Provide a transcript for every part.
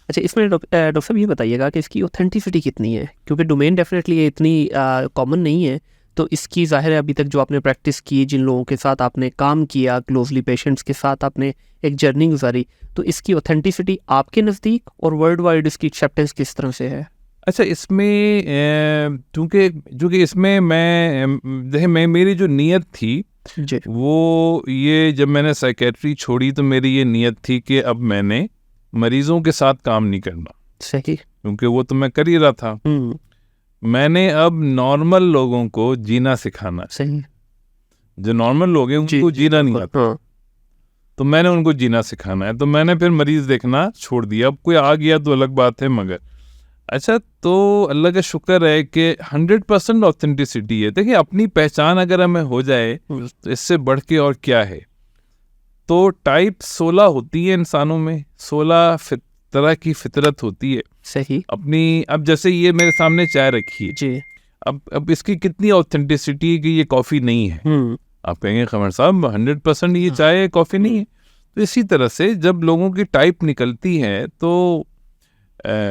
अच्छा, इसमें डॉक्टर साहब ये बताइएगा कि इसकी ऑथेंटिसिटी कितनी है, क्योंकि डोमेन डेफिनेटली ये इतनी कॉमन नहीं है, तो इसकी ज़ाहिर है अभी तक जो आपने प्रैक्टिस की, जिन लोगों के साथ आपने काम किया क्लोजली, पेशेंट्स के साथ आपने एक जर्नी गुजारी, तो इसकी ऑथेंटिसिटी आपके नज़दीक और वर्ल्ड वाइड इसकी एक्सेप्टेंस किस तरह से है? अच्छा, इसमें चूँकि इसमें मैं मेरी जो नीयत थी जी। वो ये, जब मैंने साइकेट्री छोड़ी तो मेरी ये नीयत थी कि अब मैंने मरीजों के साथ काम नहीं करना, सही। क्योंकि वो तो मैं कर ही रहा था। मैंने अब नॉर्मल लोगों को जीना सिखाना है। सही। जो नॉर्मल लोग हैं उनको जीना नहीं आता, हाँ। तो मैंने उनको जीना सिखाना है। तो मैंने फिर मरीज देखना छोड़ दिया। अब कोई आ गया तो अलग बात है, मगर अच्छा, तो अल्लाह का शुक्र है कि 100% ऑथेंटिसिटी है। देखिए, अपनी पहचान अगर हमें हो जाए तो इससे बढ़ के और क्या है। तो टाइप 16 होती है इंसानों में, 16 तरह की फितरत होती है सही। अपनी। अब जैसे ये मेरे सामने चाय रखी है जी। अब इसकी कितनी ऑथेंटिसिटी है कि ये कॉफ़ी नहीं है। आप कहेंगे कमर साहब 100% ये चाय है, कॉफ़ी नहीं है। तो इसी तरह से जब लोगों की टाइप निकलती है तो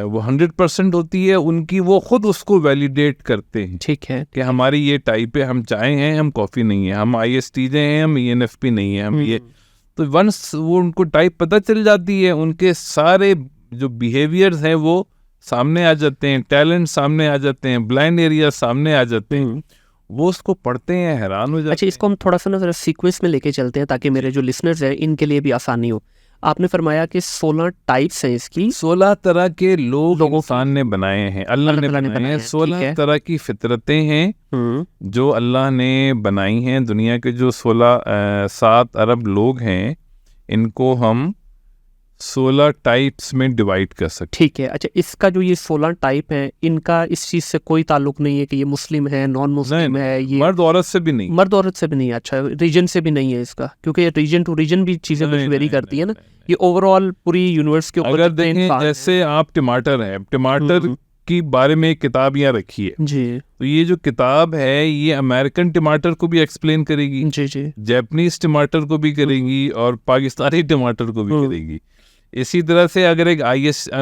वो 100% होती है उनकी, वो खुद उसको वैलिडेट करते हैं। ठीक है कि हमारी ये टाइप है, हम चाय हैं, हम कॉफ़ी नहीं है, हम ISTJ हैं, हम ENFP नहीं है, हम ये। तो वंस वो उनको टाइप पता चल जाती है, उनके सारे जो बिहेवियर्स हैं वो सामने आ जाते हैं, टैलेंट सामने आ जाते हैं, ब्लाइंड एरिया सामने आ जाते हैं। वो उसको पढ़ते हैं, हैरान हो जाते हैं। अच्छा, इसको हम थोड़ा सा ना जरा सीक्वेंस में लेके चलते हैं ताकि मेरे जो लिसनर्स हैं इनके लिए भी आसानी हो। आपने फरमाया कि 16 टाइप्स हैं इसकी, 16 तरह के लोगों इंसान ने बनाए हैं, अल्लाह ने बनाए हैं। 16 तरह की फितरतें हैं जो अल्लाह ने बनाई हैं। दुनिया के जो 7 अरब लोग हैं, इनको हम 16 टाइप्स में डिवाइड कर सकते। ठीक है। अच्छा, इसका जो ये 16 टाइप है, इनका इस चीज़ से कोई ताल्लुक नहीं है कि ये मुस्लिम है, नॉन मुस्लिम है, ये मर्द औरत से भी नहीं, मर्द औरत से भी नहीं है। अच्छा, रीजन से भी नहीं है इसका, क्योंकि रीजन टू रीजन भी चीज़ें कुछ वेरी करती है ना। ये ओवरऑल पूरी यूनिवर्स के ऊपर अगर देखें, जैसे आप टमाटर हैं, टमाटर की बारे में एक किताब यहाँ रखी है जी, तो ये जो किताब है ये अमेरिकन टमाटर को भी एक्सप्लेन करेगी, जी जी, जापानीज टमाटर को भी करेगी और पाकिस्तानी टमाटर को भी करेगी। इसी तरह से अगर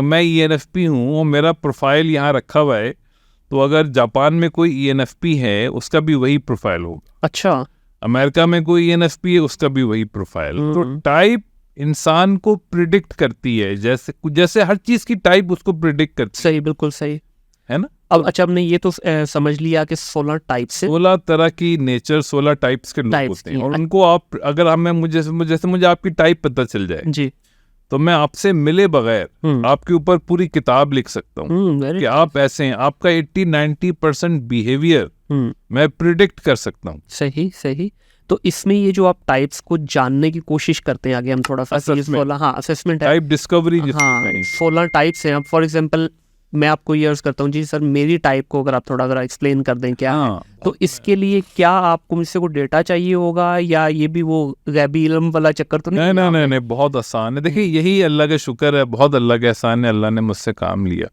मैं ENFP हूँ और मेरा प्रोफाइल यहाँ रखा हुआ है, तो अगर जापान में कोई ENFP है उसका भी वही प्रोफाइल होगा। अच्छा, अमेरिका में कोई ENFP है उसका भी वही प्रोफाइल। तो टाइप इंसान को प्रिडिक्ट करती है, जैसे हर चीज की टाइप उसको प्रिडिक्ट करती है। सही, बिल्कुल सही है ना। अब अच्छा, हमने ये तो समझ लिया कि 16 टाइप से 16 तरह की नेचर, 16 टाइप्स के लोग होते हैं। और उनको आप अगर हमें मुझे आपकी टाइप पता चल जाए जी, तो मैं आपसे मिले बगैर आपके ऊपर पूरी किताब लिख सकता हूँ कि आप ऐसे हैं। आपका 80-90% बिहेवियर मैं प्रिडिक्ट कर सकता हूँ। सही सही। तो इसमें ये जो आप टाइप्स को जानने की कोशिश करते हैं, आगे हम थोड़ा सा असेसमेंट है, टाइप डिस्कवरी। हाँ, 16 टाइप्स हैं। अब फॉर एग्जांपल मैं आपको ये अर्ज करता हूँ, जी सर मेरी टाइप को अगर आप थोड़ा अगर एक्सप्लेन कर दें क्या है, तो इसके लिए क्या आपको मुझसे कोई डेटा चाहिए होगा, या ये भी वो गैबी इल्म वाला चक्कर तो नहीं? नहीं, बहुत आसान है। देखिए, यही अल्लाह का शुक्र है, बहुत अल्लाह का एहसान है, अल्लाह ने मुझसे काम लिया।